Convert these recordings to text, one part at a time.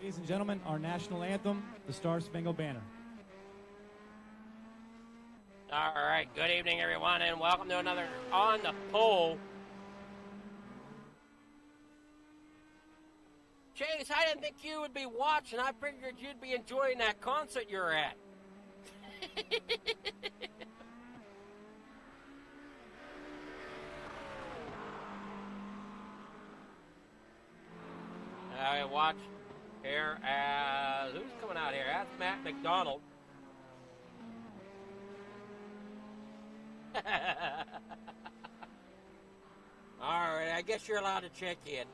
Ladies and gentlemen, our national anthem, the Star Spangled Banner. All right, good evening, everyone, and welcome to another On the Pole. Chase, I didn't think you would be watching. I figured you'd be enjoying that concert you're at. All right, watch here as who's coming out here? That's Matt McDonald. All right, I guess you're allowed to check in.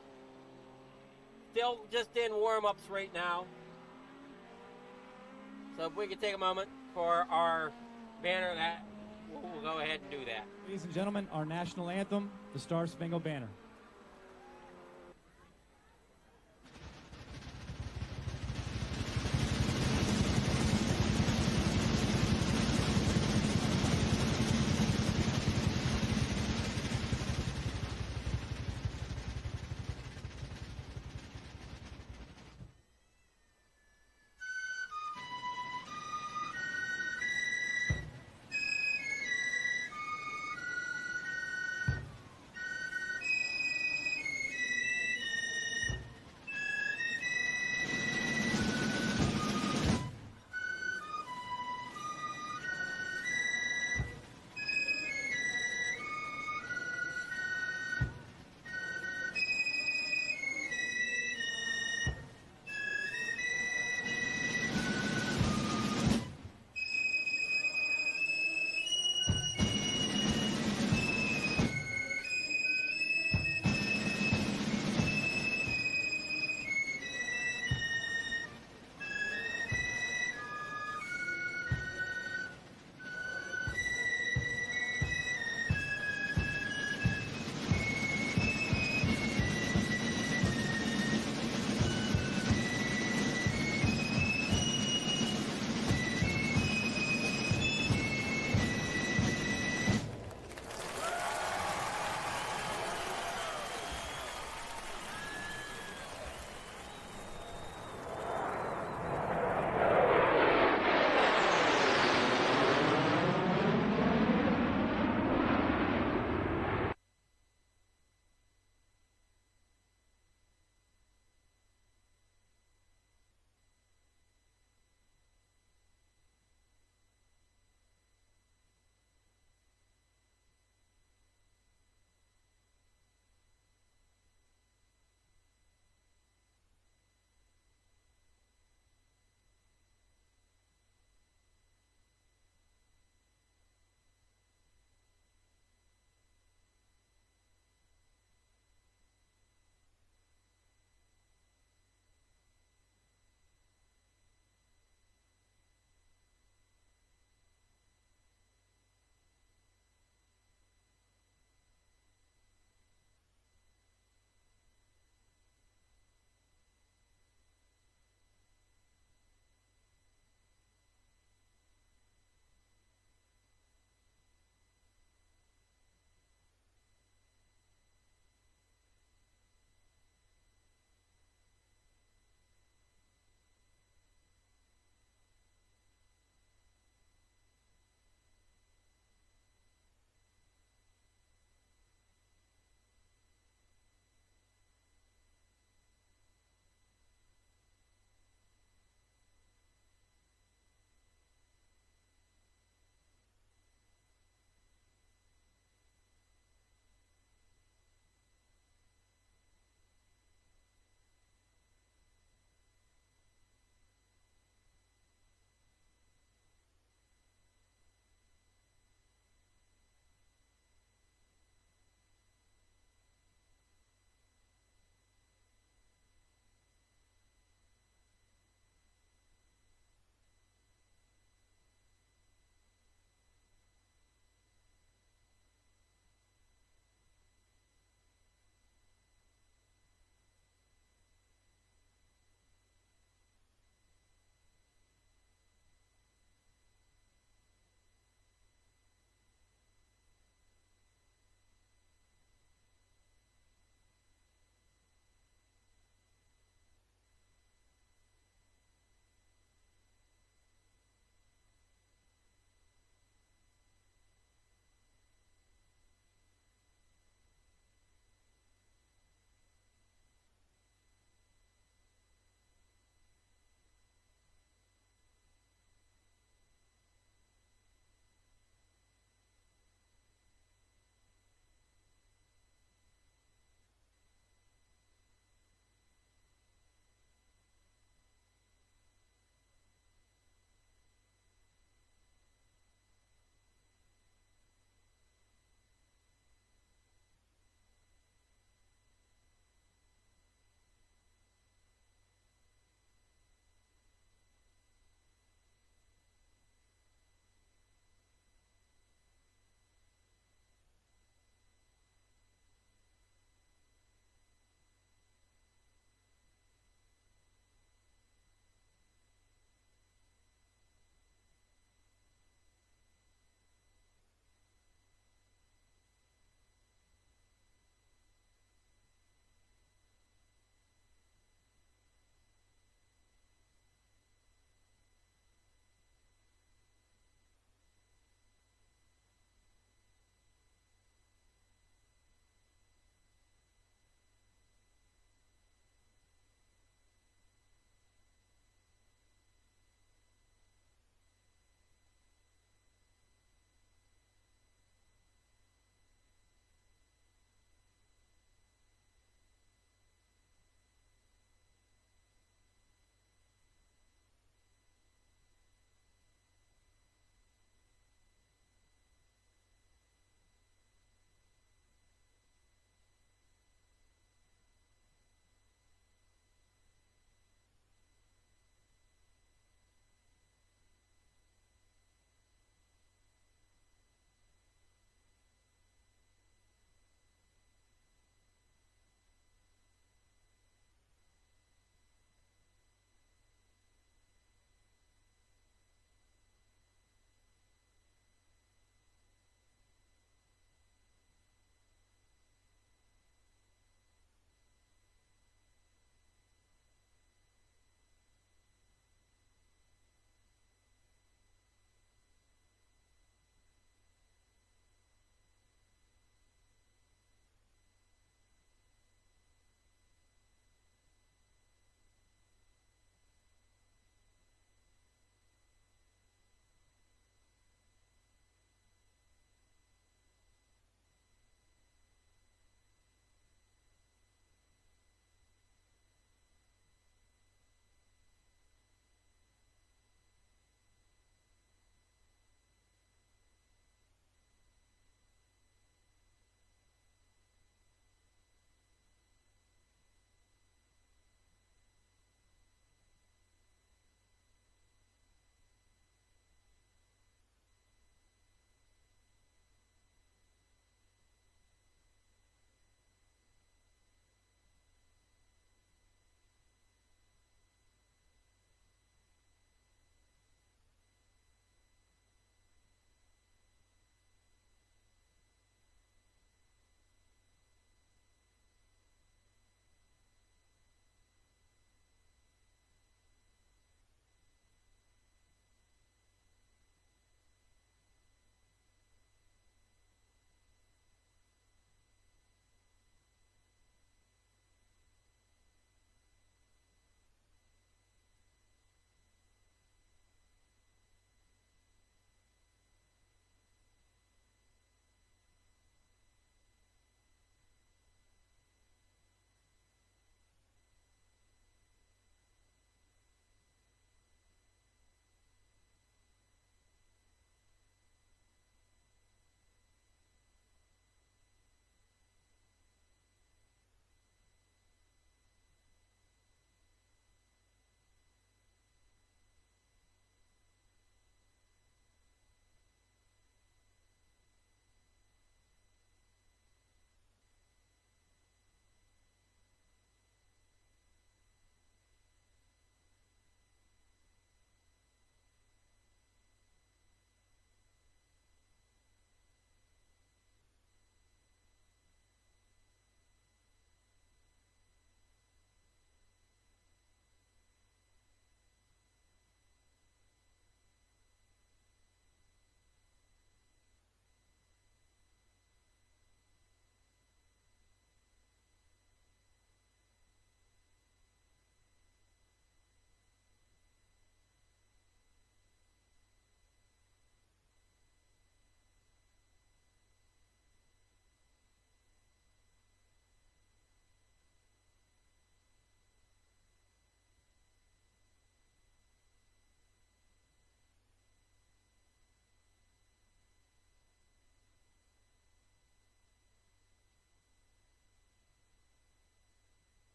Still just in warm-ups right now. So if we could take a moment for our banner, that we'll go ahead and do that. Ladies and gentlemen, our national anthem, the Star Spangled Banner.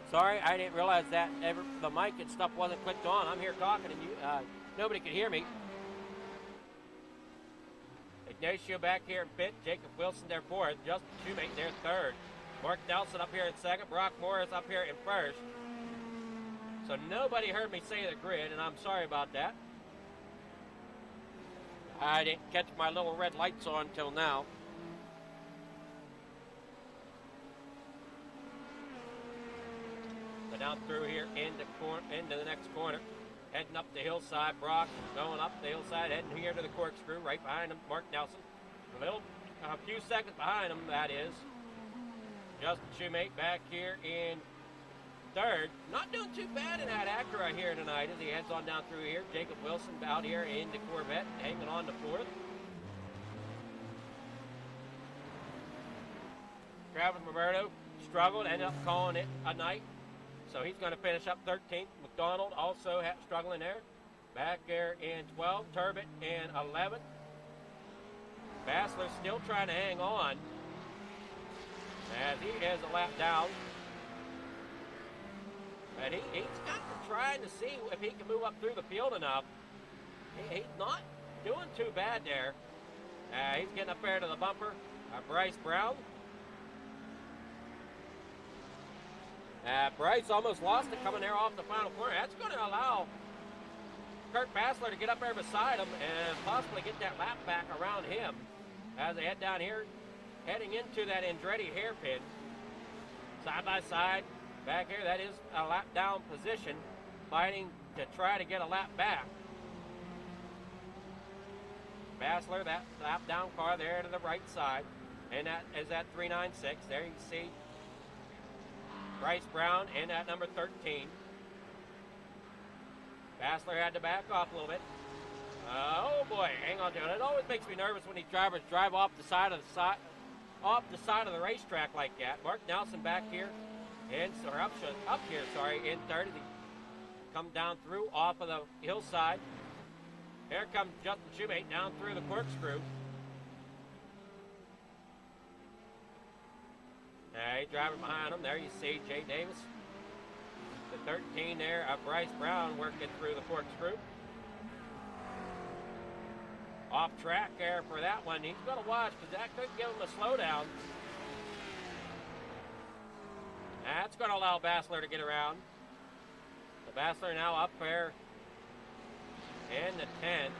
Sorry, I didn't realize that the mic and stuff wasn't clicked on. I'm here talking and nobody could hear me. Ignacio back here in fifth. Jacob Wilson there fourth. Justin Shoemate there third. Mark Nelson up here in second. Brock Morris up here in first. So nobody heard me say the grid, and I'm sorry about that. I didn't catch my little red lights on until now. So down through here into the next corner. Heading up the hillside. Brock going up the hillside, heading here to the corkscrew. Right behind him, Mark Nelson. A few seconds behind him, that is. Justin Shoemate back here in third. Not doing too bad in that Acura here tonight as he heads on down through here. Jacob Wilson out here in the Corvette, hanging on to fourth. Travis Roberto struggled, ended up calling it a night. So he's going to finish up 13th. McDonald also struggling there. Back there in 12th. Turbot in 11th. Bassler still trying to hang on as he is a lap down. And he's got to try to see if he can move up through the field enough. He's not doing too bad there. He's getting up there to the bumper. Bryce Brown. Bryce almost lost it coming there off the final corner. That's going to allow Kurt Bassler to get up there beside him and possibly get that lap back around him as they head down here, heading into that Andretti hairpin. Side by side, back here, that is a lap down position, fighting to try to get a lap back. Bassler, that lap down car there to the right side, and that is at 396. There you can see Bryce Brown in at number 13. Bassler had to back off a little bit. Oh boy, hang on to it. It always makes me nervous when these drivers drive off the side of the racetrack like that. Mark Nelson back here, in third. He come down through off of the hillside. Here comes Justin Shoemate down through the corkscrew. He's driving behind him. There you see Jay Davis. The 13 there, Bryce Brown working through the corkscrew. Off track there for that one. He's going to watch because that could give him a slowdown. That's going to allow Bassler to get around. So Bassler now up there in the 10th.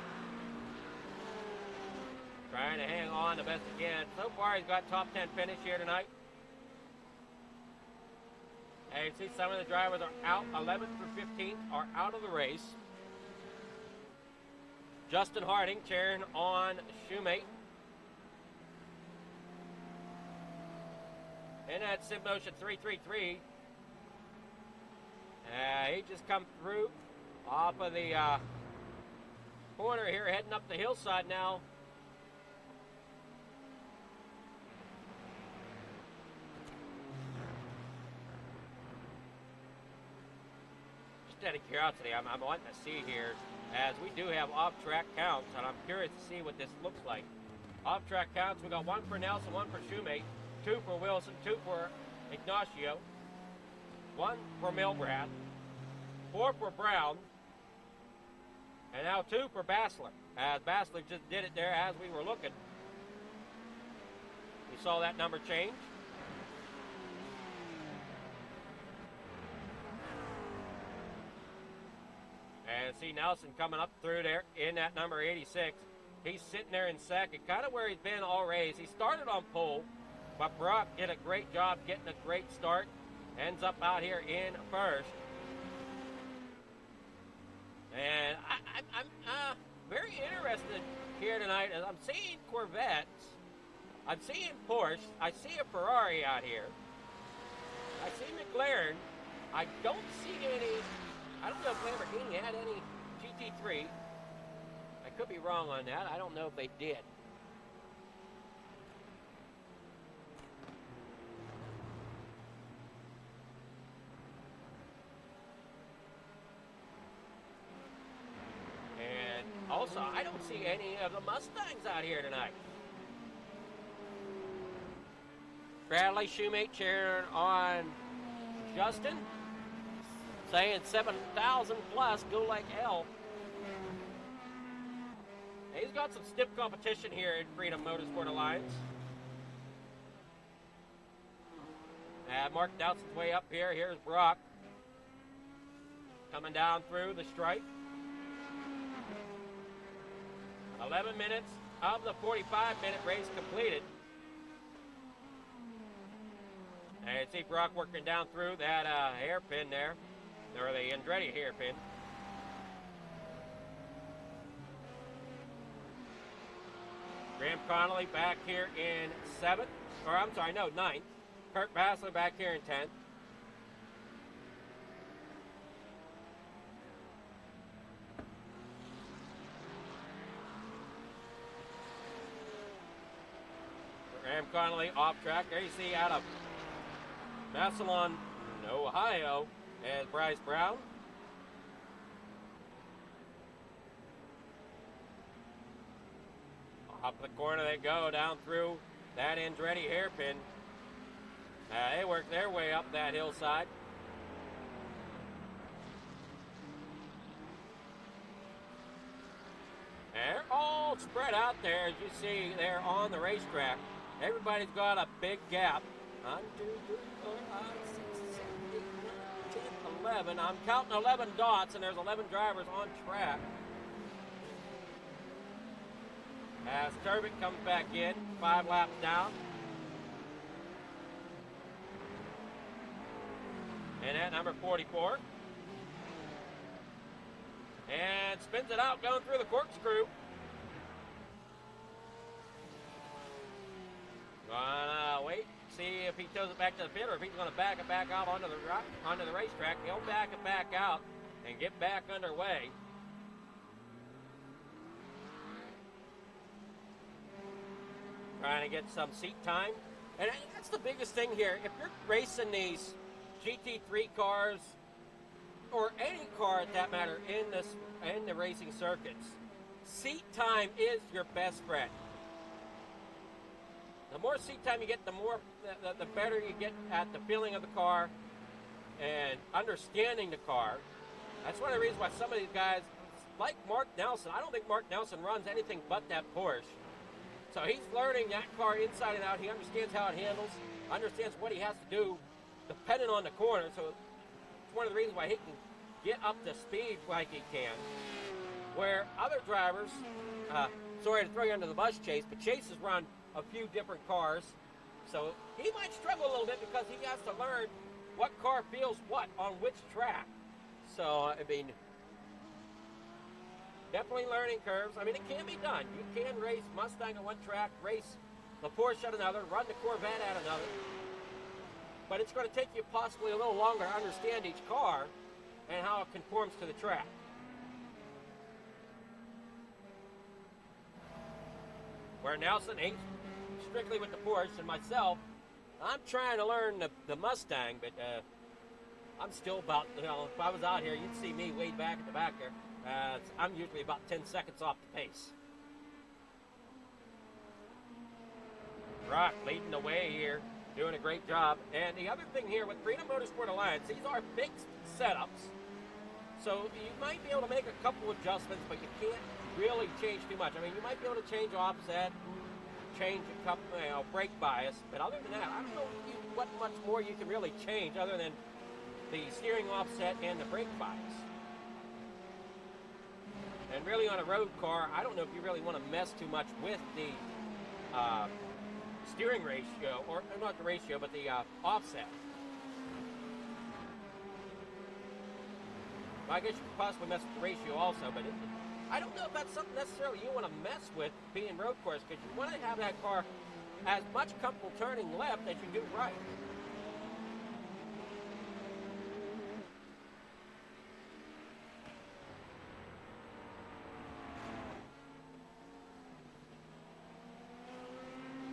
Trying to hang on the best he can. So far he's got top 10 finish here tonight. And you see some of the drivers are out. 11th through 15th are out of the race. Justin Harding cheering on Shoemate. And that SimMotion 333. He just come through off of the corner here, heading up the hillside now. Just out of curiosity, I'm wanting to see here, as we do have off-track counts, and I'm curious to see what this looks like. Off-track counts, we got one for Nelson, one for Shoemate, two for Wilson, two for Ignacio, one for Milbrad, four for Brown, and now two for Bassler. As Bassler just did it there as we were looking. You saw that number change. And see Nelson coming up through there in that number 86. He's sitting there in second, kind of where he's been all race. He started on pole, but Brock did a great job getting a great start. Ends up out here in first. And I'm very interested here tonight as I'm seeing Corvettes. I'm seeing Porsche. I see a Ferrari out here. I see McLaren. I don't see any. I don't know if Lamborghini had any GT3. I could be wrong on that. I don't know if they did. And also, I don't see any of the Mustangs out here tonight. Bradley Shoemate cheering on Justin saying 7,000 plus, go like hell. He's got some stiff competition here in Freedom Motorsport Alliance. Mark Nelson's way up here. Here's Brock coming down through the stripe. 11 minutes of the 45-minute race completed. And you see Brock working down through that hairpin there, or the Andretti hairpin. Graham Connolly back here in 7th, or I'm sorry, no, 9th. Kurt Bassler back here in 10th. Graham Connolly off track. There you see out of Massillon, Ohio, as Bryce Brown. Up the corner they go, down through that Andretti hairpin. They work their way up that hillside. They're all spread out there, as you see there on the racetrack. Everybody's got a big gap. 1, 2, 3, 4, 5, 6, 7, 8, 9, 10, 11. I'm counting 11 dots, and there's 11 drivers on track. As Turbin comes back in, 5 laps down. And at number 44. And spins it out, going through the corkscrew. Gonna wait, see if he tows it back to the pit or if he's gonna back it back out onto the racetrack. He'll back it back out and get back underway. Trying to get some seat time. And that's the biggest thing here. If you're racing these GT3 cars, or any car at that matter in the racing circuits, seat time is your best friend. The more seat time you get, the better you get at the feeling of the car and understanding the car. That's one of the reasons why some of these guys, like Mark Nelson, I don't think Mark Nelson runs anything but that Porsche. So he's learning that car inside and out. He understands how it handles, understands what he has to do depending on the corner. So it's one of the reasons why he can get up to speed like he can. Where other drivers, sorry to throw you under the bus, Chase, but Chase has run a few different cars. So he might struggle a little bit because he has to learn what car feels what on which track. So, I mean, definitely learning curves. I mean, it can be done. You can race Mustang on one track, race the Porsche at another, run the Corvette at another. But it's going to take you possibly a little longer to understand each car and how it conforms to the track. Where Nelson ain't strictly with the Porsche, and myself, I'm trying to learn the Mustang, but I'm still about, if I was out here, you'd see me way back at the back there. I'm usually about 10 seconds off the pace. Brock leading the way here, doing a great job. And the other thing here with Freedom Motorsport Alliance, these are big setups. So you might be able to make a couple adjustments, but you can't really change too much. I mean, you might be able to change offset, change a couple, brake bias, but other than that, I don't know what much more you can really change other than the steering offset and the brake bias. And really on a road car, I don't know if you really want to mess too much with the steering ratio, or not the ratio, but the offset. Well, I guess you could possibly mess with the ratio also, but I don't know if that's something necessarily you want to mess with being road course, because you want to have that car as much comfortable turning left as you do right.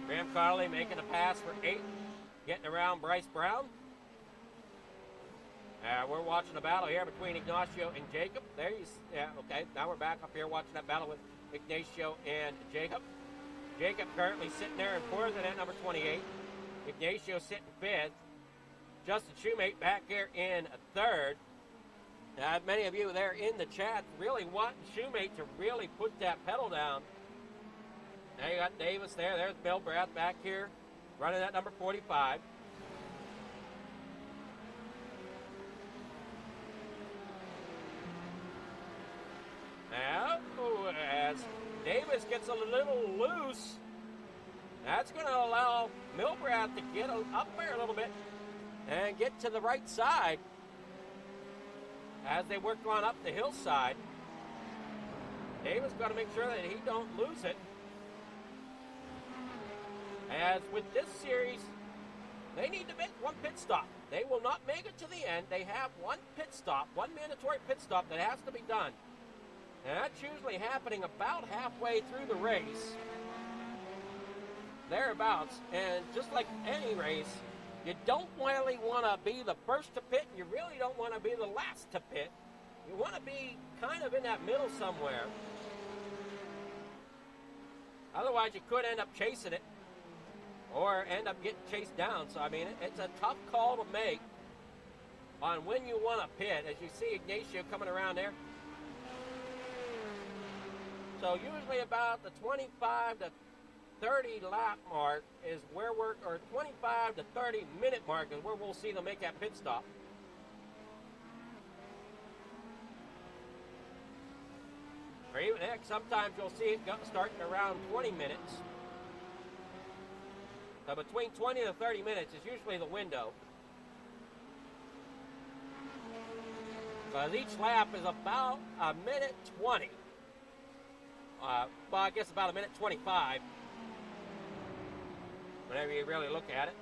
Graham Connolly making a pass for 8, getting around Bryce Brown. We're watching a battle here between Ignacio and Jacob. There you see, okay, now we're back up here watching that battle with Ignacio and Jacob. Jacob currently sitting there in 4th and at number 28. Ignacio sitting 5th. Justin Shoemate back here in third. Many of you there in the chat really want Shoemate to really put that pedal down. Now you got Davis there. There's Bill Brath back here running that number 45. Now, as Davis gets a little loose, that's going to allow Milbrath to get up there a little bit and get to the right side as they work on up the hillside. Davis got to make sure that he don't lose it. As with this series, they need to make one pit stop. They will not make it to the end. They have one pit stop, one mandatory pit stop that has to be done. And that's usually happening about halfway through the race. Thereabouts. And just like any race, you don't really want to be the first to pit, and you really don't want to be the last to pit. You want to be kind of in that middle somewhere. Otherwise, you could end up chasing it or end up getting chased down. So, I mean, it's a tough call to make on when you want to pit. As you see Ignacio coming around there. So usually about the 25 to 30 lap mark is where we're, or 25 to 30 minute mark is where we'll see them make that pit stop. Or even heck, sometimes you'll see it starting around 20 minutes. So between 20 to 30 minutes is usually the window. Because each lap is about a minute 20. Well, I guess about a minute 25. Whenever you really look at it.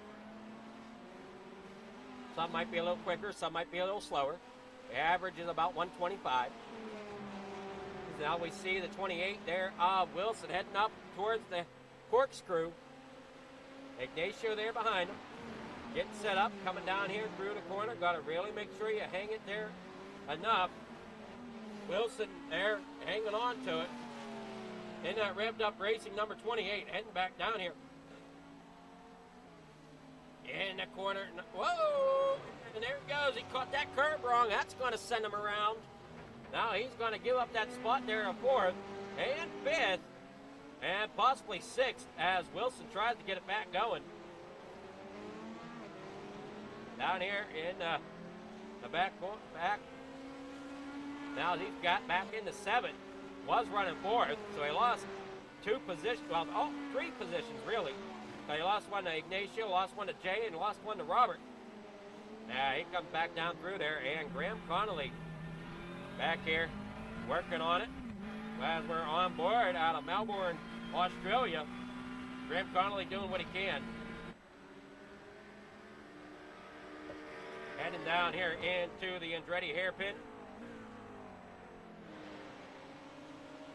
Some might be a little quicker, some might be a little slower. The average is about 125. Now we see the 28 there of Wilson heading up towards the corkscrew. Ignacio there behind him. Getting set up, coming down here through the corner. Got to really make sure you hang it there enough. Wilson there hanging on to it. In that revved up racing number 28, heading back down here. In the corner, whoa! And there it goes, he caught that curve wrong. That's going to send him around. Now he's going to give up that spot there in fourth and fifth and possibly sixth as Wilson tries to get it back going. Down here in the back. Now he's got back into seventh. Was running fourth, so he lost two positions, well, three positions really. So he lost one to Ignacio, lost one to Jay, and lost one to Robert. Now he comes back down through there, and Graham Connolly back here working on it. As we're on board out of Melbourne, Australia. Graham Connolly doing what he can. Heading down here into the Andretti hairpin.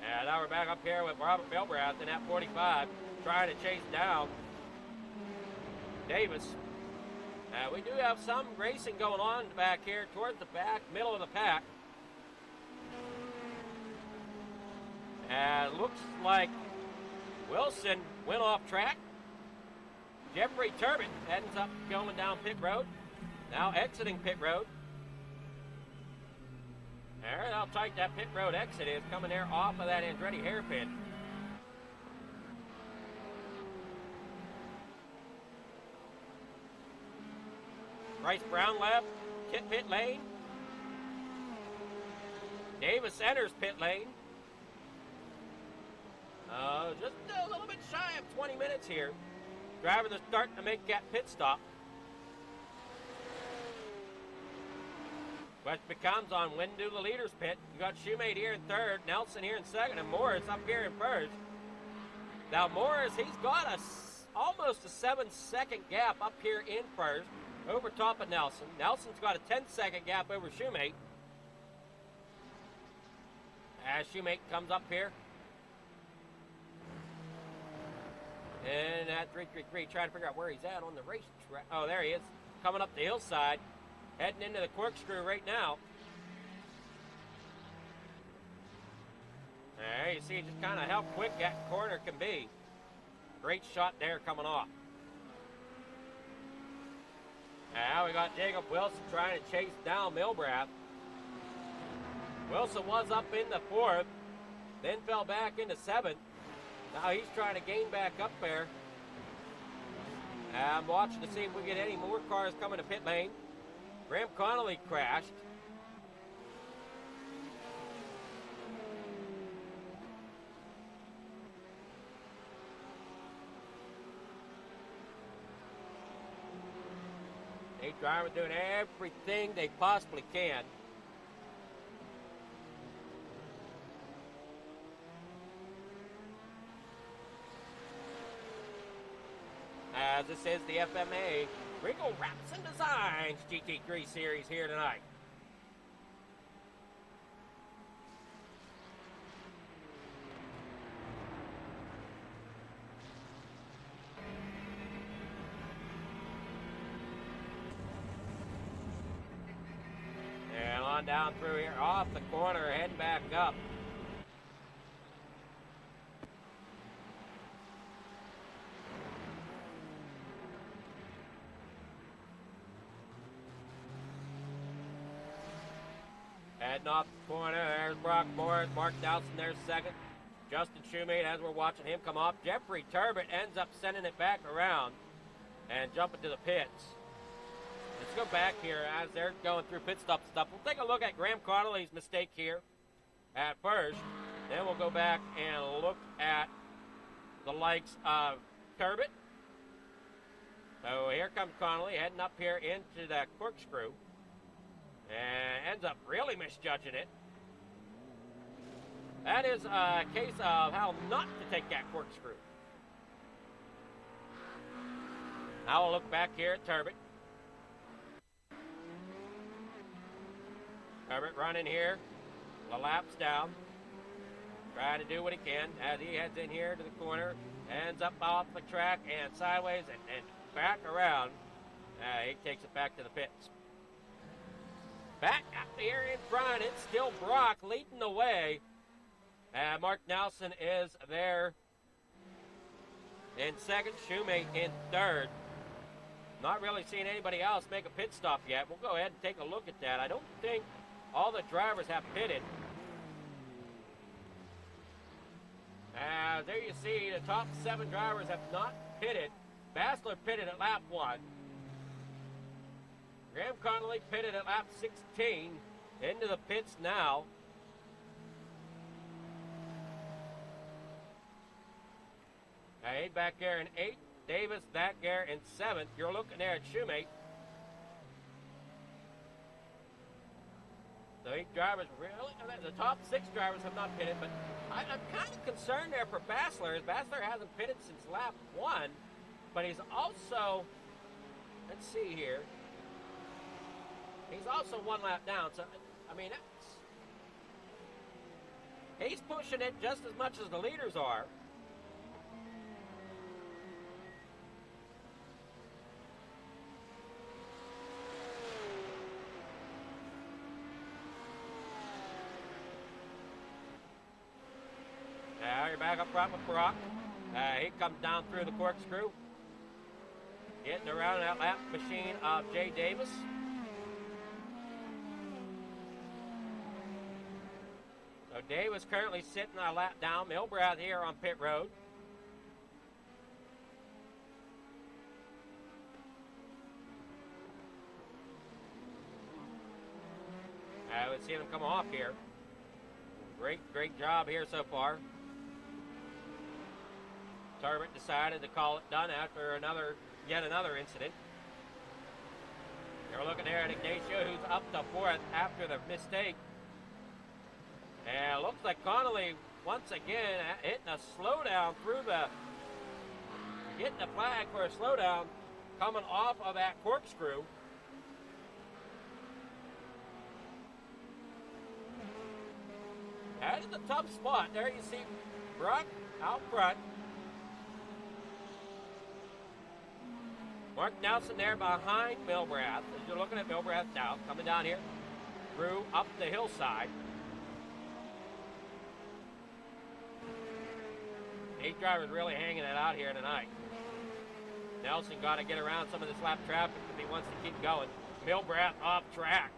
And now we're back up here with Robert Belbrath in that 45, trying to chase down Davis. We do have some racing going on back here towards the back, middle of the pack. And looks like Wilson went off track. Jeffrey Turbin ends up going down pit road, now exiting pit road. There, how tight that pit road exit is coming there off of that Andretti hairpin. Bryce Brown left, pit lane. Davis enters pit lane. Just a little bit shy of 20 minutes here. Drivers are starting to make that pit stop. Question becomes on when do the leaders pit. You got Shoemate here in third, Nelson here in second, and Morris up here in first. Now Morris, he's got almost a 7-second gap up here in first over top of Nelson. Nelson's got a 10-second gap over Shoemate. As Shoemate comes up here. And at 333, trying to figure out where he's at on the racetrack. Oh, there he is, coming up the hillside. Heading into the corkscrew right now. There you see just kind of how quick that corner can be. Great shot there coming off. Now we got Jacob Wilson trying to chase down Milbrath. Wilson was up in the 4th, then fell back into 7th. Now he's trying to gain back up there. I'm watching to see if we get any more cars coming to pit lane. Graham Connolly crashed. Eight drivers doing everything they possibly can. As this is the FMA Regal Wrapz and Designs GT3 series here tonight. And on down through here, off the corner, heading back up. Heading off the corner, there's Brock Morris, Mark Dowson there's second. Justin Shoemate, as we're watching him come off. Jeffrey Turbot ends up sending it back around and jumping to the pits. Let's go back here as they're going through pit stop stuff. We'll take a look at Graham Connolly's mistake here at first. Then we'll go back and look at the likes of Turbot. So here comes Connolly heading up here into that corkscrew. And ends up really misjudging it. That is a case of how not to take that corkscrew. Now we'll look back here at Turbot. Turbot running here. The lap's down. Trying to do what he can as he heads in here to the corner. Ends up off the track and sideways and back around. He takes it back to the pits. Back up here in front, it's still Brock leading the way. Mark Nelson is there in second, Shoemate in third. Not really seeing anybody else make a pit stop yet. We'll go ahead and take a look at that. I don't think all the drivers have pitted. There you see the top 7 drivers have not pitted. Bassler pitted at lap 1. Graham Connolly pitted at lap 16, into the pits now. Hey, back there in 8th, Davis back there in 7th. You're looking there at Shoemate. So 8 drivers really, the top 6 drivers have not pitted, but I'm kind of concerned there for Bassler. Bassler hasn't pitted since lap 1, but he's also, let's see here. He's also 1 lap down, so, I mean, he's pushing it just as much as the leaders are. Now you're back up front with Brock. He comes down through the corkscrew. Getting around that lap machine of Jay Davis. So Davis currently sitting a lap down. Milbrath here on pit road. I would see them come off here. Great job here so far. Turbot decided to call it done after yet another incident. You're looking there at Ignacio, who's up to 4th after the mistake. And it looks like Connolly, once again, hitting a slowdown getting a flag for a slowdown coming off of that corkscrew. That is a tough spot. There you see Brock out front. Mark Nelson there behind Milbrath. As you're looking at Milbrath now, coming down here through up the hillside. 8 drivers really hanging it out here tonight. Nelson got to get around some of this lap traffic if he wants to keep going. Milbrath off track.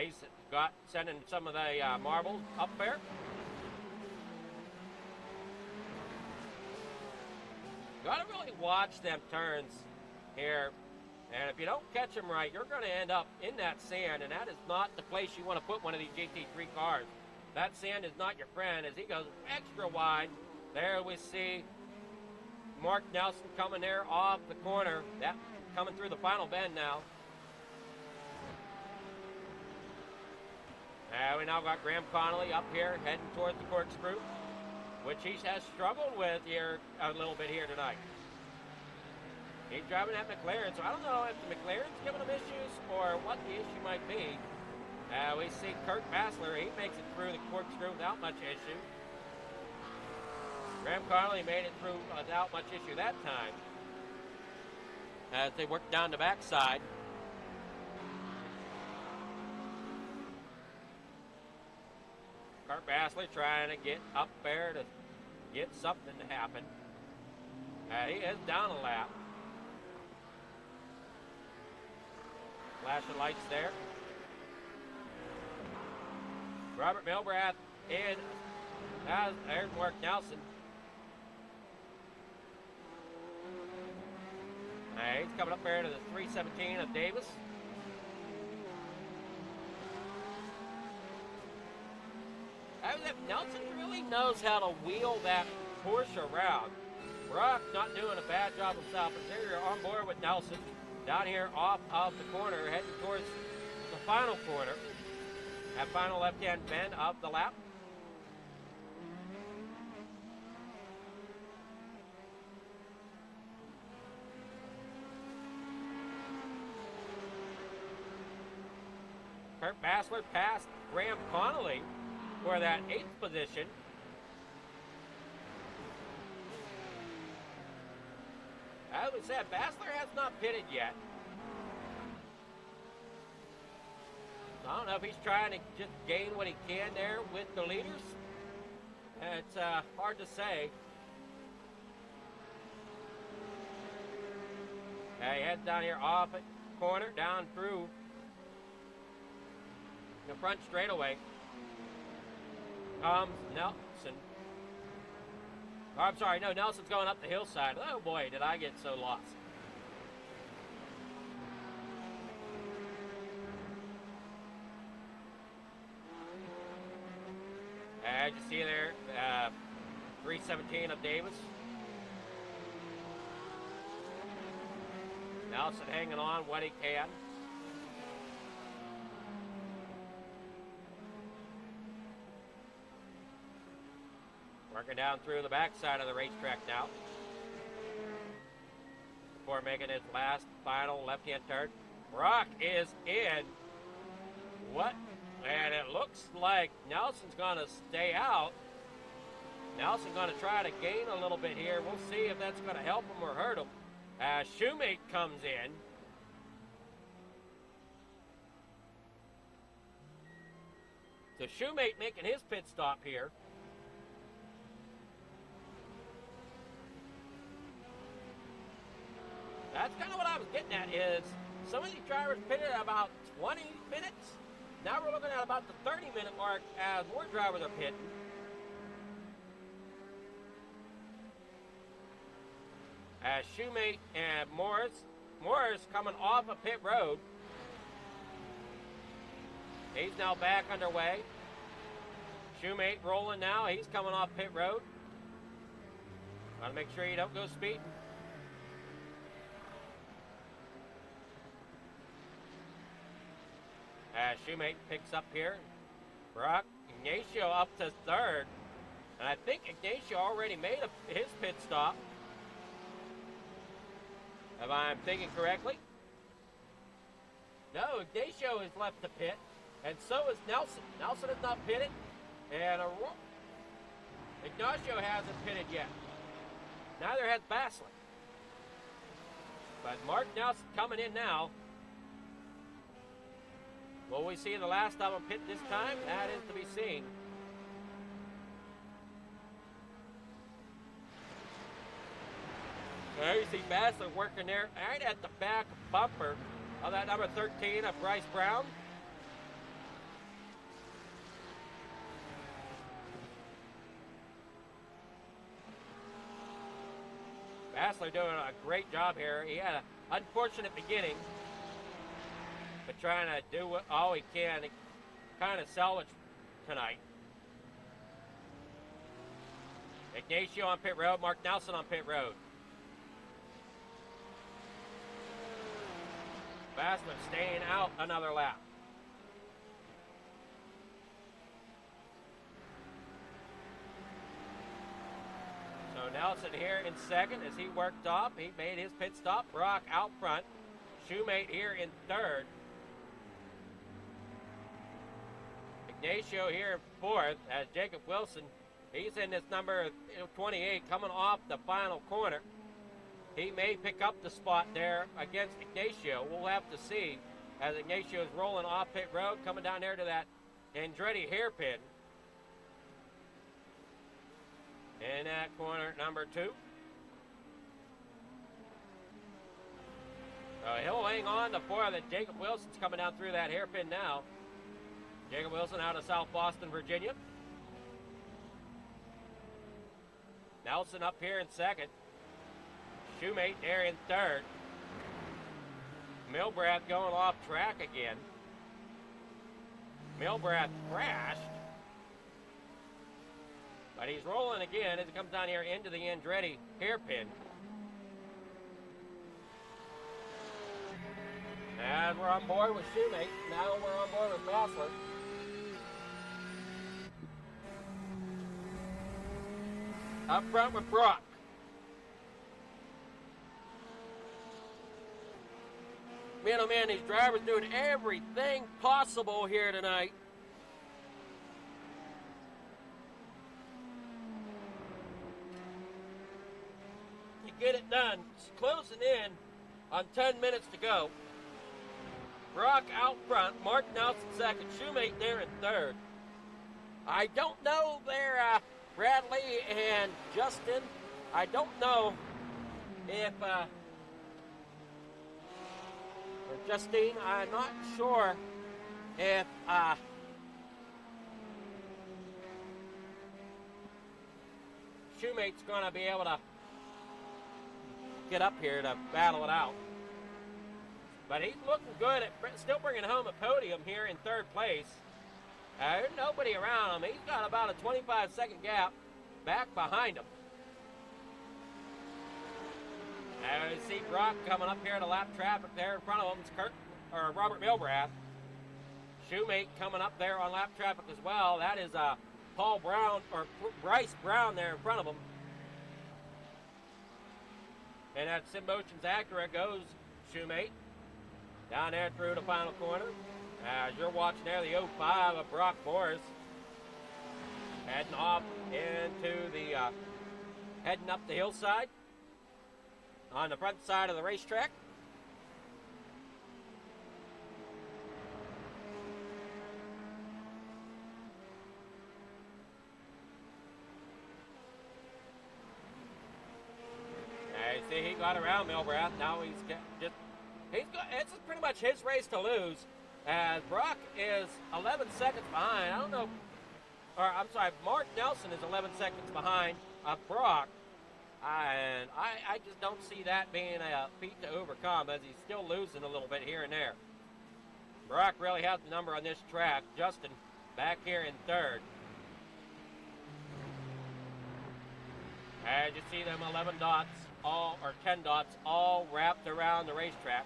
He's got sending some of the marbles up there. Got to really watch them turns here. And if you don't catch them right, you're going to end up in that sand, and that is not the place you want to put one of these GT3 cars. That sand is not your friend as he goes extra wide. There we see Mark Nelson coming there off the corner. That coming through the final bend now. We now got Graham Connolly up here heading towards the corkscrew, which he has struggled with here a little bit here tonight. He's driving that McLaren, so I don't know if the McLaren's giving him issues or what the issue might be. We see Kurt Bassler, he makes it through the corkscrew without much issue. Graham Connolly made it through without much issue that time as they work down the backside. Kurt Bassler trying to get up there to get something to happen. He is down a lap. Flashing lights there. Robert Milbrath in. There's Mark Nelson. He's coming up there to the 317 of Davis. Nelson really knows how to wheel that Porsche around. Brock not doing a bad job himself. Interior on board with Nelson. Down here off of the corner, heading towards the final corner. That final left-hand bend of the lap. Kurt Bassler passed Graham Connolly for that 8th position. As we said, Bassler has not pitted yet. I don't know if he's trying to just gain what he can there with the leaders. It's hard to say. He heads down here off at corner, down through the front straightaway. Comes Nelson. Oh, I'm sorry, no, Nelson's going up the hillside. Oh boy, did I get so lost. As you see there, 317 of Davis. Nelson hanging on what he can. Working down through the backside of the racetrack now. Before making his last final left-hand turn. Brock is in. What? And it looks like Nelson's going to stay out. Nelson's going to try to gain a little bit here. We'll see if that's going to help him or hurt him. Shoemate comes in. So Shoemate making his pit stop here. That's kind of what I was getting at is some of these drivers pitted at about 20 minutes. Now we're looking at about the 30-minute mark as more drivers are pitting. As Shoemate and Morris coming off of pit road. He's now back underway. Shoemate rolling now. He's coming off pit road. Got to make sure you don't go speeding. Shoemate picks up here. Brock Ignacio up to 3rd. And I think Ignacio already made his pit stop. If I'm thinking correctly. No, Ignacio has left the pit. And so is Nelson. Nelson has not pitted. And Ignacio hasn't pitted yet. Neither has Bassler. But Mark Nelson coming in now. Will we see the last of them pit this time? That is to be seen. There you see Bassler working there right at the back bumper of that number 13 of Bryce Brown. Bassler doing a great job here. He had an unfortunate beginning, but trying to do all he can to kind of salvage tonight. Ignacio on pit road, Mark Nelson on pit road. Bassler staying out another lap. So Nelson here in second as he worked off. He made his pit stop. Brock out front. Shoemate here in third. Ignacio here in fourth as Jacob Wilson. He's in this number 28 coming off the final corner. He may pick up the spot there against Ignacio. We'll have to see as Ignacio is rolling off pit road, coming down there to that Andretti hairpin. In that corner, number 2. So he'll hang on to 4. That Jacob Wilson's coming down through that hairpin now. Jacob Wilson out of South Boston, Virginia. Nelson up here in second. Shoemate there in third. Milbrath going off track again. Milbrath crashed. But he's rolling again as he comes down here into the Andretti hairpin. And we're on board with Shoemate. Now we're on board with Bassler. Up front with Brock. Man, oh man, these drivers doing everything possible here tonight. To get it done. It's closing in on 10 minutes to go. Brock out front, Mark Nelson second, Shoemate there in third. I don't know there, Bradley and Justin. I don't know if, or Justine, I'm not sure if, Shoemate's going to be able to get up here to battle it out. But he's looking good at still bringing home a podium here in third place. There's nobody around him. He's got about a 25-second gap back behind him. Now you see Brock coming up here to lap traffic there in front of him. It's Robert Milbrath. Shoemate coming up there on lap traffic as well. That is Paul Brown, or Bryce Brown there in front of him. And that Sim Motion's Acura goes Shoemate down there through the final corner. As you're watching there, the 05 of Brock Morris heading off into the, heading up the hillside on the front side of the racetrack. You see, he got around Milbrath. Now it's pretty much his race to lose. As Brock is 11 seconds behind. I don't know, or I'm sorry, Mark Nelson is 11 seconds behind Brock. And I just don't see that being a feat to overcome, as he's still losing a little bit here and there. Brock really has the number on this track. Justin back here in third. As you see them 11 dots, or 10 dots, all wrapped around the racetrack.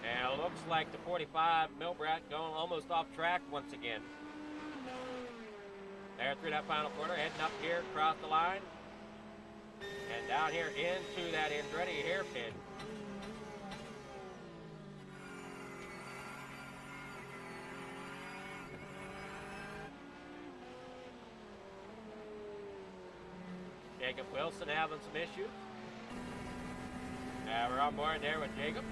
And it looks like the 45 Milbrath going almost off track once again. There through that final corner, heading up here across the line. And down here into that Andretti hairpin. Jacob Wilson having some issues. We're on board there with Jacob.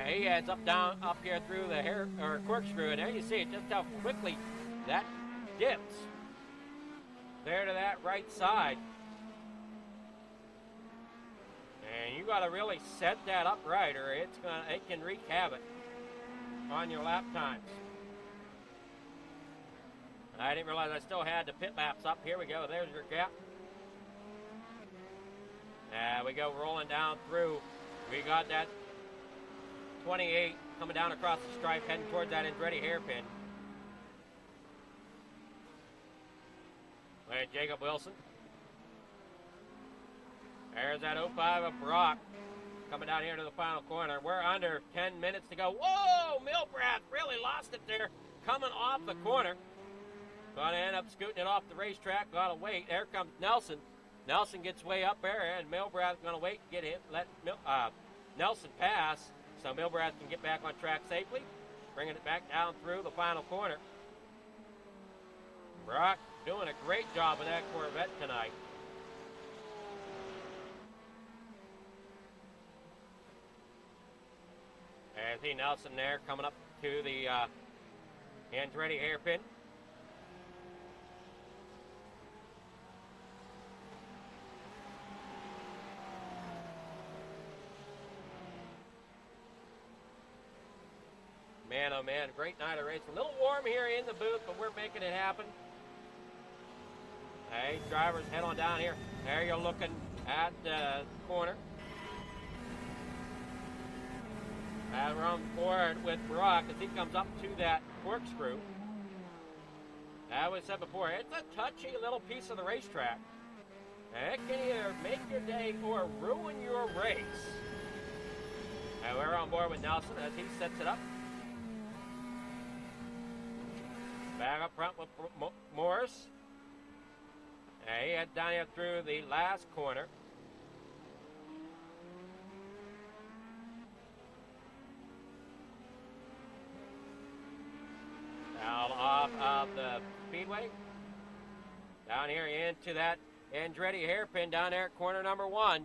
He heads up here through the corkscrew, and there you see it, just how quickly that dips there to that right side. And you got to really set that up right, or it can wreak havoc on your lap times. I didn't realize I still had the pit laps up. Here we go. There's your gap. We go rolling down through. We got that 28 coming down across the stripe, heading towards that Andretti hairpin. There's Jacob Wilson. There's that 05 of Brock coming down here to the final corner. We're under 10 minutes to go. Whoa! Milbrath really lost it there coming off the corner. Gonna end up scooting it off the racetrack. Gotta wait. There comes Nelson. Nelson gets way up there, and Milbrath gonna wait to get him. Let Nelson pass so Milbrath can get back on track safely. Bringing it back down through the final corner. Brock doing a great job with that Corvette tonight. There's T. Nelson there coming up to the Andretti hairpin. Man, oh man, great night of racing. A little warm here in the booth, but we're making it happen. Hey, drivers, head on down here. There you're looking at the corner. We're on board with Brock as he comes up to that corkscrew. As we said before, it's a touchy little piece of the racetrack. It can either make your day or ruin your race. And we're on board with Nelson as he sets it up. Back up front with Morris. And he heads down here through the last corner. Down off of the speedway. Down here into that Andretti hairpin down there at corner number 1.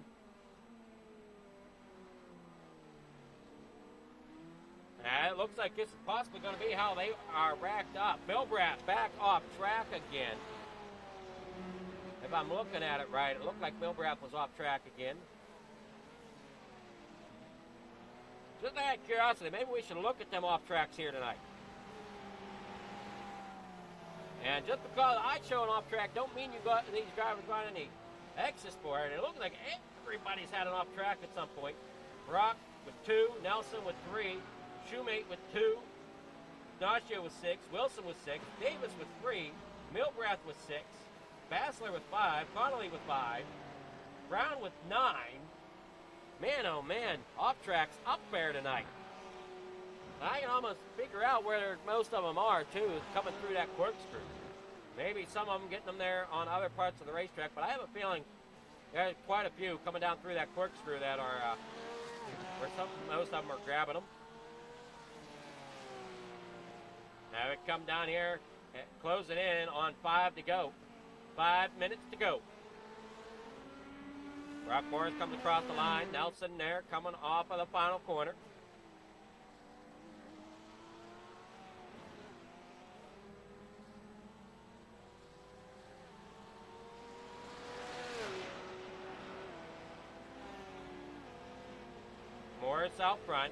And it looks like this is possibly going to be how they are racked up. Milbrath back off track again. If I'm looking at it right, it looked like Milbrath was off track again. Just out of curiosity, maybe we should look at them off tracks here tonight. And just because I show an off track, don't mean these drivers got any access for it. It looks like everybody's had an off track at some point. Brock with 2, Nelson with 3, Shoemate with 2, Ignacio with 6, Wilson with 6, Davis with 3, Milbrath with 6, Bassler with 5, Connolly with 5, Brown with 9. Man, oh man, off tracks up there tonight. I can almost figure out where most of them are, too, coming through that corkscrew. Maybe some of them getting them there on other parts of the racetrack, but I have a feeling there's quite a few coming down through that corkscrew that are, most of them are grabbing them. Now we come down here, closing in on 5 to go. 5 minutes to go. Brock Morris comes across the line. Nelson there coming off of the final corner. Morris out front.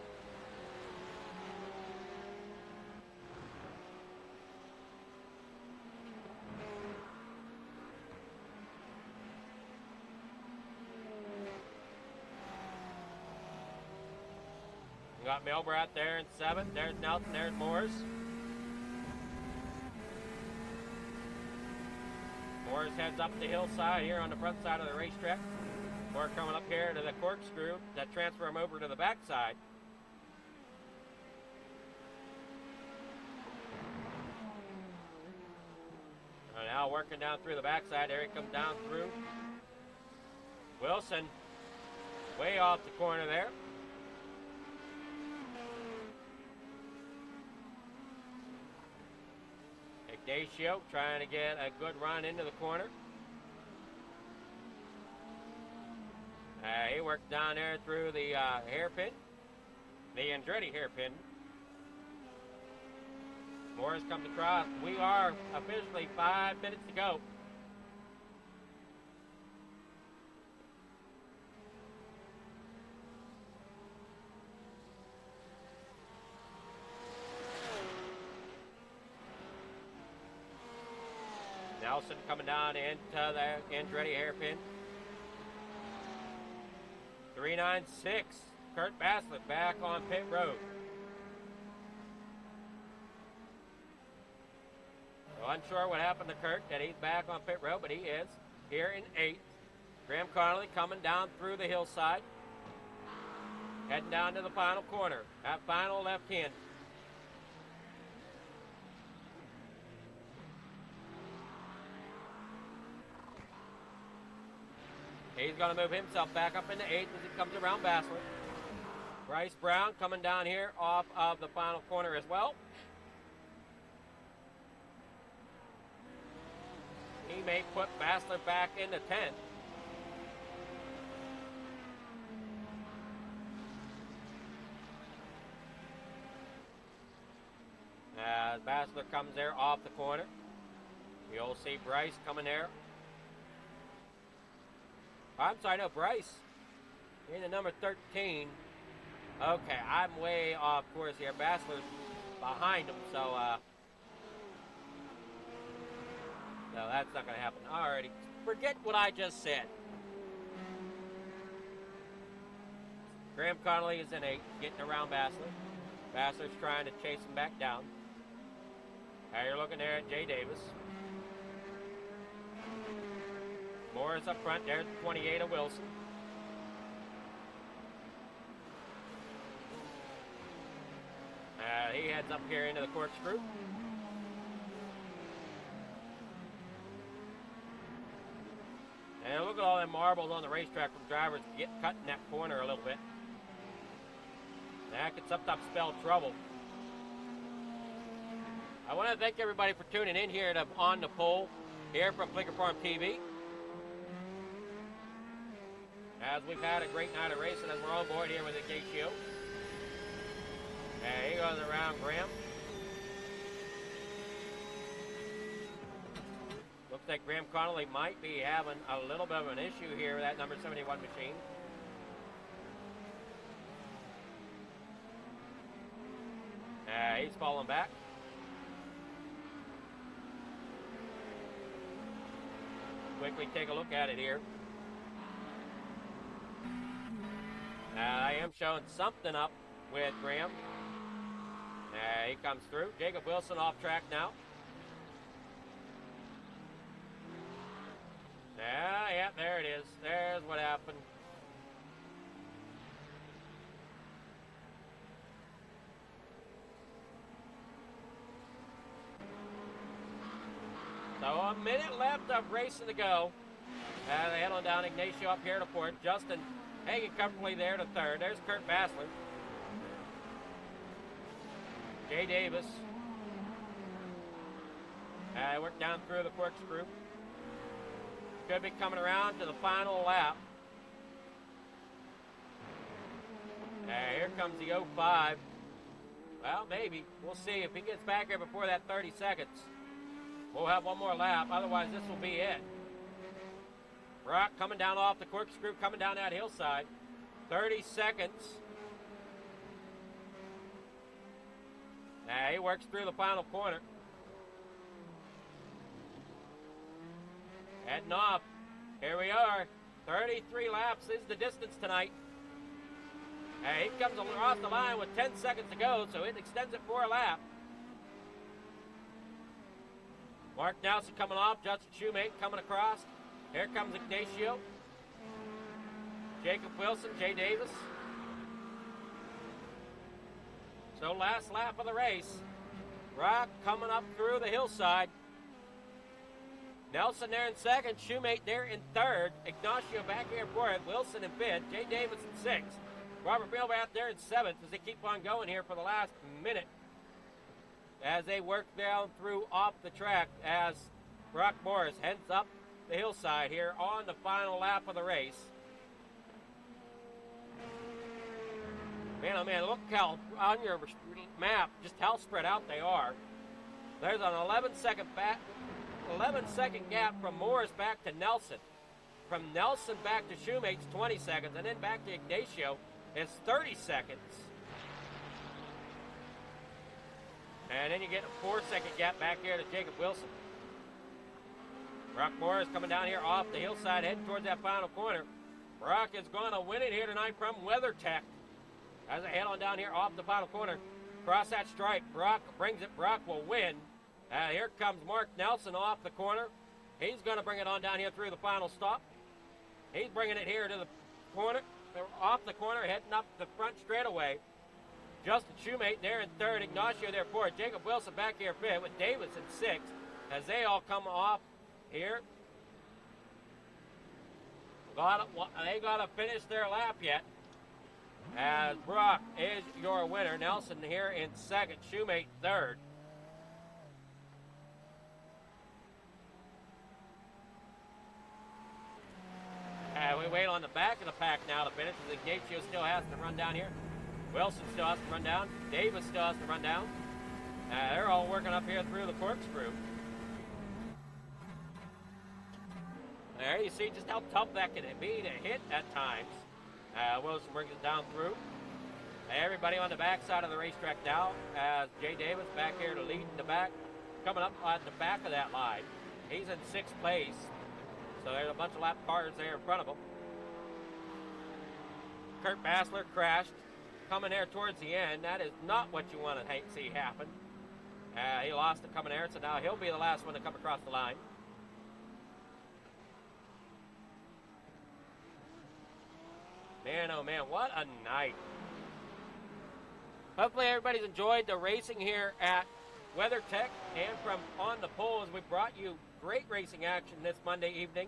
We got Milbrath there in 7th. There's Nelson. There's Morris. Morris heads up the hillside here on the front side of the racetrack. We're coming up here to the corkscrew that transfer him over to the backside. Now working down through the backside. There he comes down through. Wilson way off the corner there. Ignacio trying to get a good run into the corner. He worked down there through the hairpin, the Andretti hairpin. Morris comes across. We are officially 5 minutes to go. Nelson coming down into the Andretti hairpin. 396. Kurt Bassler back on pit road. So unsure what happened to Kurt, that he's back on pit road, but he is here in 8th. Graham Connolly coming down through the hillside. Heading down to the final corner. That final left hand. He's going to move himself back up into 8th as he comes around Bassler. Bryce Brown coming down here off of the final corner as well. He may put Bassler back into 10th. As Bassler comes there off the corner. You'll see Bryce coming there. I'm sorry, no, Bryce in the number 13. Okay, I'm way off course here. Bassler's behind him, so no, that's not going to happen. Alrighty, forget what I just said. Graham Connolly is in 8th, getting around Bassler. Bassler's trying to chase him back down. Now you're looking there at Jay Davis. Morris up front, there's 28 of Wilson. He heads up here into the corkscrew. And look at all them marbles on the racetrack from drivers cutting that corner a little bit. That could sometimes spell trouble. I want to thank everybody for tuning in here to On the Pole here from Flicker Farm TV. As we've had a great night of racing as we're on board here with Ignacio. And he goes around Graham. Looks like Graham Connolly might be having a little bit of an issue here with that number 71 machine. He's falling back. Quickly take a look at it here. I am showing something up with Graham. He comes through. Jacob Wilson off track now. Yeah, there it is. There's what happened. So a minute left of racing to go. They head on down. Ignacio up here to fourth. Justin hanging comfortably there to 3rd. There's Kurt Bassler. Jay Davis. Work down through the corkscrew. Could be coming around to the final lap. Here comes the 05. Well, maybe. We'll see if he gets back here before that 30 seconds. We'll have one more lap. Otherwise, this will be it. Brock coming down off the corkscrew, coming down that hillside. 30 seconds. He works through the final corner. Heading off. Here we are. 33 laps is the distance tonight. He comes across the line with 10 seconds to go, so it extends it for a lap. Mark Nelson coming off. Justin Shoemate coming across. Here comes Ignacio. Jacob Wilson, Jay Davis. So last lap of the race. Brock coming up through the hillside. Nelson there in 2nd. Shoemate there in 3rd. Ignacio back here in 4th. Wilson in 5th. Jay Davis in 6th. Robert Bilbath there in 7th as they keep on going here for the last minute. As they work down through off the track as Brock Morris heads up the hillside here on the final lap of the race. Man, oh man, look how on your map just how spread out they are. There's an 11-second gap from Morris back to Nelson. From Nelson back to Shoemate's 20 seconds, and then back to Ignacio is 30 seconds. And then you get a 4-second gap back here to Jacob Wilson. Brock Morris coming down here off the hillside, heading towards that final corner. Brock is going to win it here tonight from WeatherTech. As they head on down here off the final corner, cross that stripe. Brock brings it. Brock will win. Here comes Mark Nelson off the corner. He's going to bring it on down here through the final stop. He's bringing it here to the corner, off the corner, heading up the front straightaway. Justin Shoemate there in third, Ignacio there fourth, Jacob Wilson back here fifth with Davis in sixth as they all come off here. They got to finish their lap yet. As Brock is your winner. Nelson here in second, Shoemate third. We wait on the back of the pack now to finish. Ignacio still has to run down here. Wilson still has to run down. Davis still has to run down. They're all working up here through the corkscrew. There you see just how tough that can be to hit at times. Wilson brings it down through. Everybody on the back side of the racetrack now as Jay Davis back here to lead in the back. Coming up at the back of that line. He's in sixth place. So there's a bunch of lap cars there in front of him. Kurt Bassler crashed. Coming there towards the end. That is not what you want to see happen. He lost the coming there, so now he'll be the last one to come across the line. Man, oh man, what a night. Hopefully everybody's enjoyed the racing here at WeatherTech and from On the Pole as we brought you great racing action this Monday evening.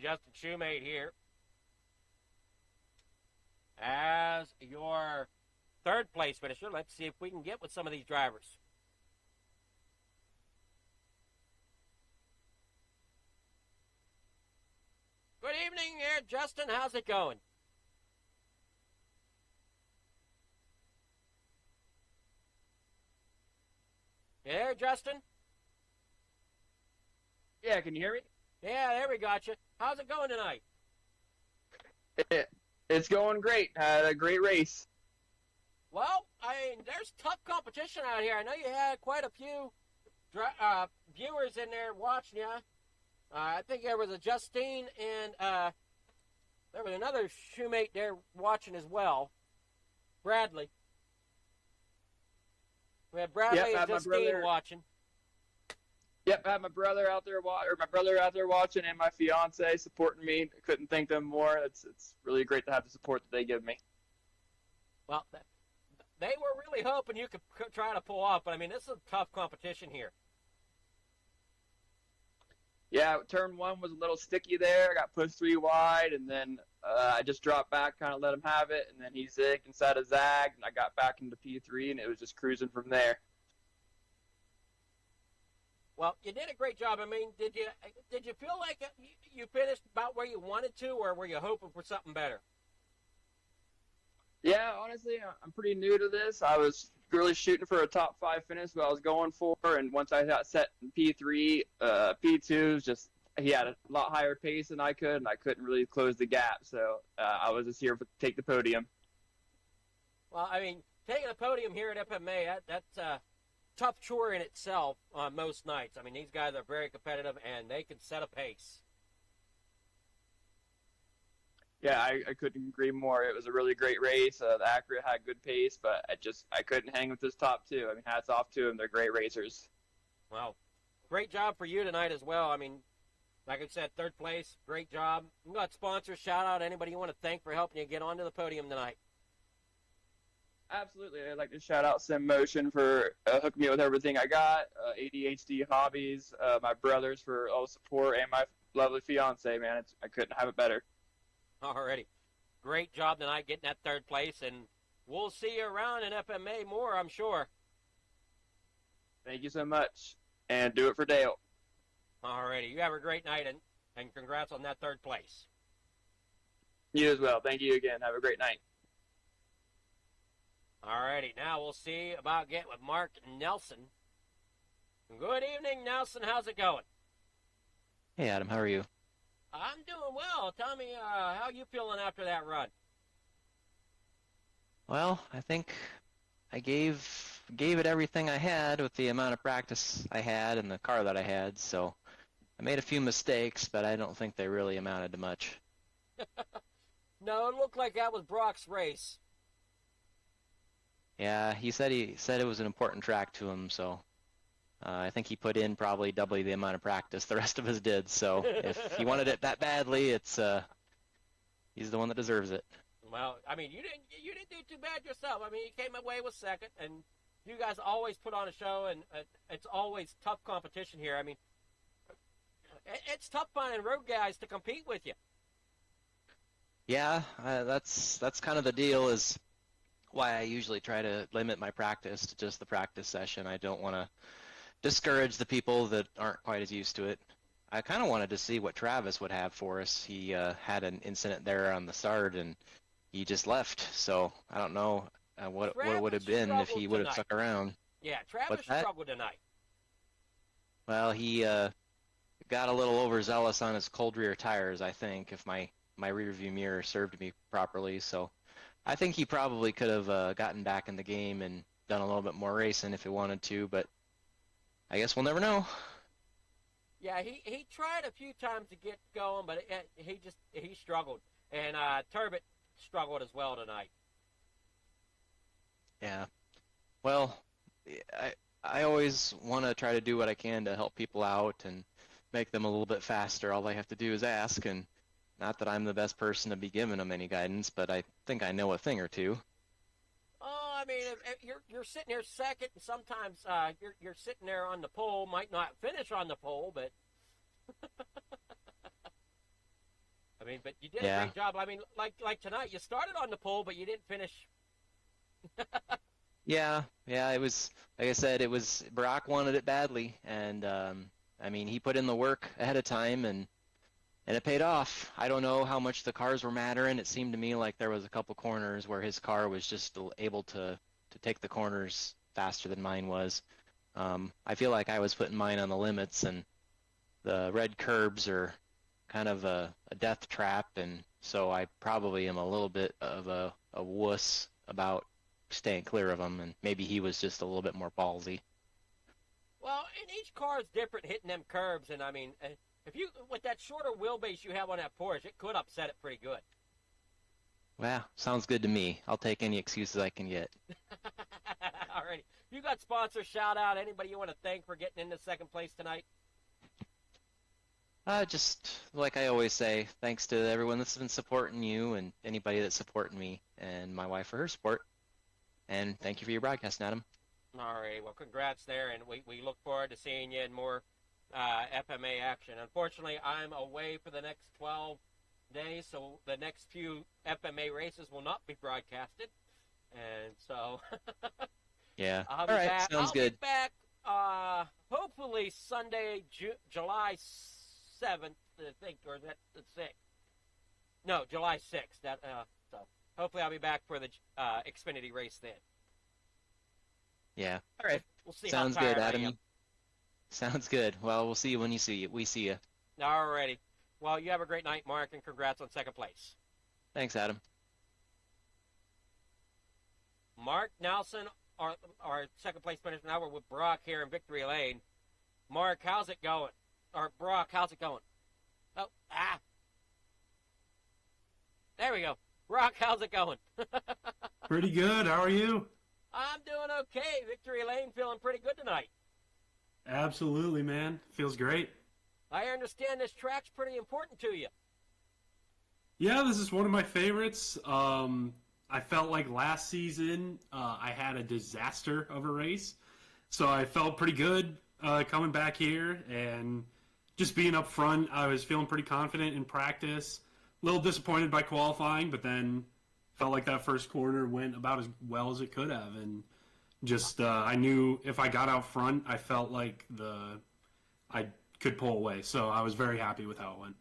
Justin Shoemate here as your third place finisher. Let's see if we can get with some of these drivers. Good evening here, Justin. How's it going? You there, Justin? Yeah, can you hear me? Yeah, there we got you. How's it going tonight? It's going great. Had a great race. Well, I mean, there's tough competition out here. I know you had quite a few viewers in there watching you. I think there was a Justine and there was another Shoemate there watching as well. Bradley. We had Bradley and Justine watching. Yep, I had my brother out there watching, and my fiance supporting me. I couldn't thank them more. It's really great to have the support that they give me. Well, they were really hoping you could try to pull off, but I mean, this is a tough competition here. Yeah, turn one was a little sticky there. I got pushed 3 wide, and then I just dropped back, kind of let him have it, and then he zigged inside a zag, and I got back into P3, and it was just cruising from there. Well, you did a great job. I mean, did you feel like you finished about where you wanted to, or were you hoping for something better? Yeah, honestly, I'm pretty new to this. I was really shooting for a top 5 finish, what I was going for, and once I got set in P3, P2 just he had a lot higher pace than I could, and I couldn't really close the gap. So I was just here to take the podium. Well, I mean, taking a podium here at FMA, that's a tough chore in itself on most nights. I mean, these guys are very competitive, and they can set a pace. Yeah, I couldn't agree more. It was a really great race. The Acura had good pace, but I couldn't hang with this top 2. I mean, hats off to them. They're great racers. Well, great job for you tonight as well. I mean, like I said, third place, great job. You got sponsors, shout out anybody you want to thank for helping you get onto the podium tonight. Absolutely. I'd like to shout out Sim Motion for hooking me with everything I got, ADHD Hobbies, my brothers for all the support, and my lovely fiance, man. I couldn't have it better. Alrighty. Great job tonight getting that third place, and we'll see you around in FMA more, I'm sure. Thank you so much, and do it for Dale. Alrighty. You have a great night, and congrats on that third place. You as well. Thank you again. Have a great night. Alrighty, now we'll see about getting with Mark Nelson Good evening, Nelson. How's it going? Hey Adam, how are you? I'm doing well. Tell me, how you feeling after that run? Well, I think I gave it everything I had with the amount of practice I had and the car that I had, so I made a few mistakes, but I don't think they really amounted to much. No, it looked like that was Brock's race. Yeah, he said it was an important track to him, so I think he put in probably doubly the amount of practice the rest of us did. So if he wanted it that badly, it's he's the one that deserves it. Well, I mean, you didn't do too bad yourself. I mean, you came away with second, and you guys always put on a show, and it's always tough competition here. I mean, it's tough finding road guys to compete with you. Yeah, that's kind of the deal, is why I usually try to limit my practice to just the practice session. I don't want to discourage the people that aren't quite as used to it. I kind of wanted to see what Travis would have for us. He had an incident there on the start, and he just left. So I don't know what it would have been if he would have stuck around. Yeah, Travis struggled tonight. Well, he got a little overzealous on his cold rear tires, I think, if my rear view mirror served me properly. So I think he probably could have gotten back in the game and done a little bit more racing if he wanted to, but I guess we'll never know. Yeah, he tried a few times to get going, but he struggled. And Turbot struggled as well tonight. Yeah. Well, I always want to try to do what I can to help people out and make them a little bit faster. All they have to do is ask, and not that I'm the best person to be giving them any guidance, but I think I know a thing or two. Oh, I mean, if you're sitting here second, and sometimes you're sitting there on the pole, might not finish on the pole, but I mean, but you did a great job. I mean, like tonight, you started on the pole, but you didn't finish. Yeah, it was, like I said, it was, Brock wanted it badly, and I mean, he put in the work ahead of time, and it paid off. I don't know how much the cars were mattering. It seemed to me like there was a couple corners where his car was just able to take the corners faster than mine was. I feel like I was putting mine on the limits, and the red curbs are kind of a death trap, and so I probably am a little bit of a wuss about staying clear of them, and maybe he was just a little bit more ballsy. Well, and each car is different hitting them curbs, and I mean, if you, with that shorter wheelbase you have on that Porsche, it could upset it pretty good. Well, sounds good to me. I'll take any excuses I can get. All right. You got sponsor shout out? Anybody you want to thank for getting into second place tonight? Just like I always say, thanks to everyone that's been supporting you and anybody that's supporting me and my wife for her support. And thank you for your broadcast, Adam. All right. Well, congrats there, and we look forward to seeing you in more FMA action. Unfortunately, I'm away for the next 12 days, so the next few FMA races will not be broadcasted. And so, yeah. I'll be all right, back. sounds good. Be back hopefully Sunday, July 7th, I think, or that the 6th. No, July 6th. So hopefully I'll be back for the Xfinity race then. Yeah. All right. We'll see. Sounds how good, tired I Adam. am. Sounds good. Well, we'll see you when we see you. All righty. Well, you have a great night, Mark, and congrats on second place. Thanks, Adam. Mark Nelson, our second place finisher. Now we're with Brock here in Victory Lane. Mark, how's it going? Or Brock, how's it going? Oh, there we go. Brock, how's it going? Pretty good. How are you? I'm doing okay. Victory Lane feeling pretty good tonight. Absolutely, man. Feels great. I understand this track's pretty important to you. Yeah, this is one of my favorites. I felt like last season I had a disaster of a race, so I felt pretty good coming back here and just being up front. I was feeling pretty confident in practice. A little disappointed by qualifying, but then felt like that first corner went about as well as it could have, and just I knew if I got out front, I felt like I could pull away. So I was very happy with how it went.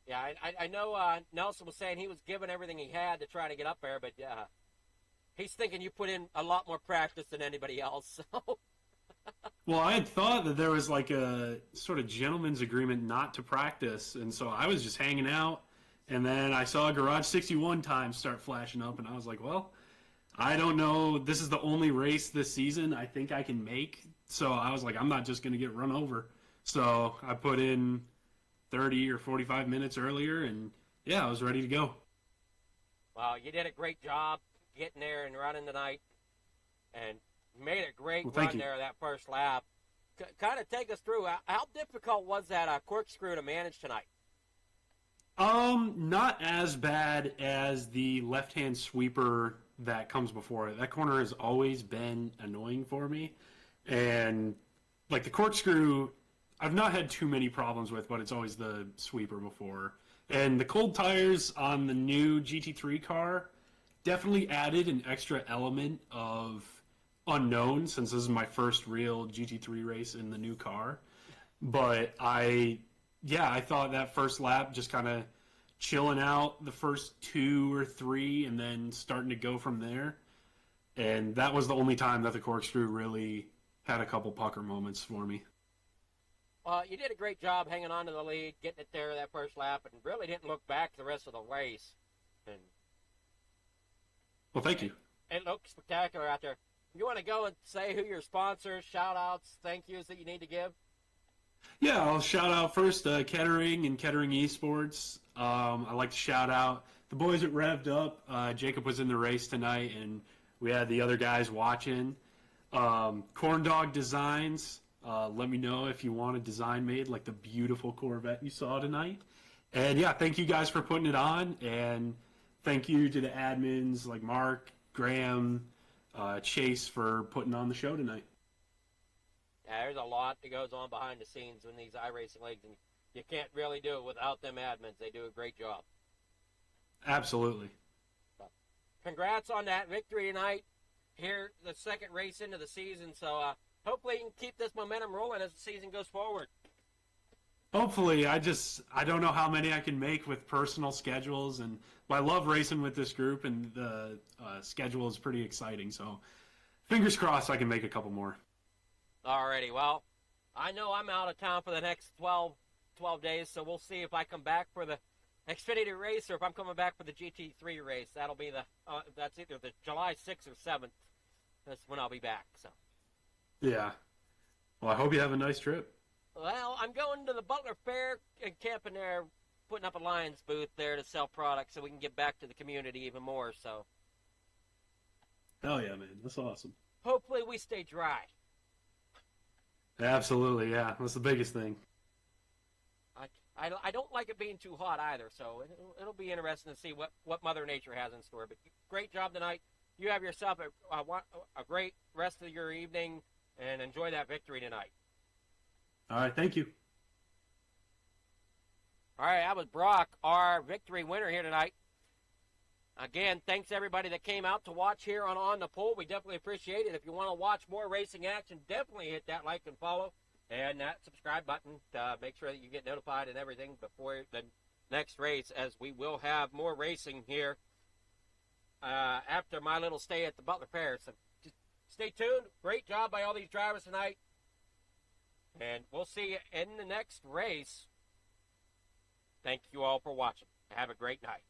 Yeah, I know Nelson was saying he was giving everything he had to try to get up there, but he's thinking you put in a lot more practice than anybody else. So. Well, I had thought that there was like a sort of gentleman's agreement not to practice, and so I was just hanging out, and then I saw Garage 61 times start flashing up, and I was like, well, I don't know. This is the only race this season I think I can make, so I was like, I'm not just going to get run over. So I put in 30 or 45 minutes earlier, and yeah, I was ready to go. Well, you did a great job getting there and running tonight, and made a great Well, thank run you. there that first lap. Kind of take us through, how difficult was that corkscrew to manage tonight? Not as bad as the left-hand sweeper that comes before it. That corner has always been annoying for me, and like the corkscrew, I've not had too many problems with, but it's always the sweeper before. And the cold tires on the new GT3 car definitely added an extra element of unknown, since this is my first real GT3 race in the new car. But I thought that first lap just kind of chilling out the first 2 or 3 and then starting to go from there. And that was the only time that the corkscrew really had a couple pucker moments for me. You did a great job hanging on to the lead, getting it there that first lap, and really didn't look back the rest of the race. And Well, thank you. it looked spectacular out there. You want to go and say who your sponsors, shout-outs, thank yous that you need to give? Yeah, I'll shout out first Kettering and Kettering Esports. I'd like to shout out the boys at Revved Up. Jacob was in the race tonight, and we had the other guys watching. Corn Dog Designs. Let me know if you want a design made like the beautiful Corvette you saw tonight. And yeah, thank you guys for putting it on. And thank you to the admins like Mark, Graham, Chase for putting on the show tonight. Yeah, there's a lot that goes on behind the scenes in these iRacing leagues, and you can't really do it without them admins. They do a great job. Absolutely. Congrats on that victory tonight. Here, the second race into the season, so hopefully you can keep this momentum rolling as the season goes forward. Hopefully. I don't know how many I can make with personal schedules, and I love racing with this group, and the schedule is pretty exciting, so fingers crossed I can make a couple more. Alrighty, well, I know I'm out of town for the next 12 days, so we'll see if I come back for the Xfinity race or if I'm coming back for the GT3 race. That'll be that's either the July 6th or 7th. That's when I'll be back, so. Yeah. Well, I hope you have a nice trip. Well, I'm going to the Butler Fair and camping there, putting up a Lions booth there to sell products so we can get back to the community even more, so. Hell yeah, man. That's awesome. Hopefully we stay dry. Absolutely, yeah. That's the biggest thing. I don't like it being too hot either, so it'll be interesting to see what Mother Nature has in store. But great job tonight. You have yourself a great rest of your evening, and enjoy that victory tonight. All right, thank you. All right, that was Brock, our victory winner here tonight. Again, thanks everybody that came out to watch here on the Pole. We definitely appreciate it. If you want to watch more racing action, definitely hit that like and follow and that subscribe button to make sure that you get notified and everything before the next race, as we will have more racing here after my little stay at the Butler Fair. So just stay tuned. Great job by all these drivers tonight. And we'll see you in the next race. Thank you all for watching. Have a great night.